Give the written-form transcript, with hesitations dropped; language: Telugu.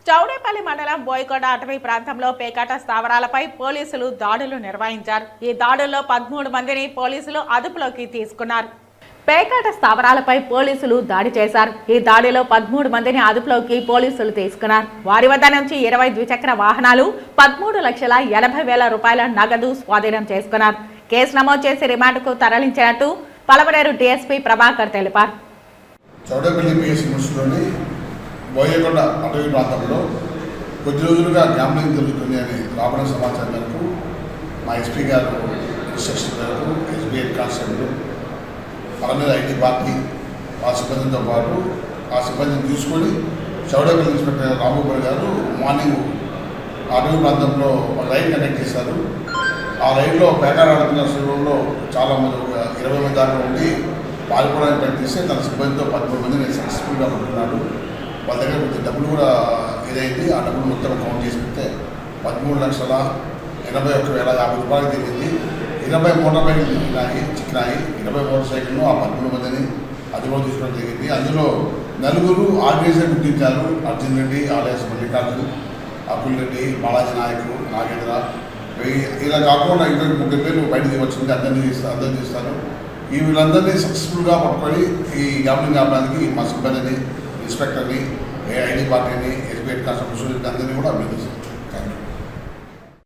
చౌడేపల్లి మండలం బోయకొండ అటవీ ప్రాంతంలో పేకాట స్థావరాలపై పోలీసులు దాడులు నిర్వహించారు. ఈ దాడుల్లో 13 మందిని పోలీసులు అదుపులోకి తీసుకున్నారు. పేకాట స్థావరాలపై పోలీసులు దాడి చేశారు. ఈ దాడిలో 13 మందిని అదుపులోకి పోలీసులు తీసుకున్నారు. వారి వద్ద నుంచి 20 ద్విచక్ర వాహనాలు, 13,80,000 రూపాయల నగదు స్వాధీనం చేసుకున్నారు. కేసు నమోదు చేసి రిమాండ్కు తరలించినట్టు పలమనేరు డీఎస్పీ ప్రభాకర్ తెలిపారు. బోయకొండ అటవీ ప్రాంతంలో కొద్ది రోజులుగా గ్యాంబ్లింగ్ జరుగుతుంది అని రాబడిన సమాచారం మేరకు మా ఎస్పీ గారు ఇన్స్ట్రక్షన్ మేరకు SBI constable Palamaner IT party ఆ సిబ్బందితో పాటు ఆ సిబ్బందిని తీసుకొని చౌడేపల్లి ఇన్స్పెక్టర్ రామగోపాల్ గారు మార్నింగ్ అటవీ ప్రాంతంలో రైడ్ కండక్ట్ చేశారు. ఆ రైడ్లో పేకాట ఆడుతున్న సమయంలో చాలామంది 20 మంది దాకా ఉండి పాల్గొనడానికి ప్రయత్నిస్తే తన సిబ్బందితో 13 మందిని సక్సెస్ఫుల్గా పట్టుకున్నాడు. వాళ్ళ దగ్గర కొంచెం డబ్బులు కూడా ఇదైంది. ఆ డబ్బులు మొత్తం కౌంట్ చేసి పెడితే 13,81,050 రూపాయలు తిరిగింది. 20 మోటార్ బైకులు చిక్కినాయి. 20 మోటార్ సైకిళ్ళు ఆ 13 మందిని అదుపులో తీసుకోవడం జరిగింది. అందులో 4 ఆర్గనైజర్ గుర్తించారు. అర్జున్ రెడ్డి, ఆలయస్ మల్లికార్జున్, అకుల్ రెడ్డి, బాలాజీ నాయకు, నాగేంద్ర, ఇలా కాకుండా ఇంకా 30 పేర్లు బయటకు వచ్చింది. అందరినీ తీస్తారు. ఈ వీళ్ళందరినీ సక్సెస్ఫుల్గా పట్టుకొని ఈ గ్యాంబ్లింగ్ ఆపడానికి మా సిబ్బందిని, ఇన్స్పెక్టర్ని, ఐటీ పార్టీని, ఎస్బీఐ కానిస్టేబుల్ అందరినీ కూడా అభినందిస్తాను. Thank you.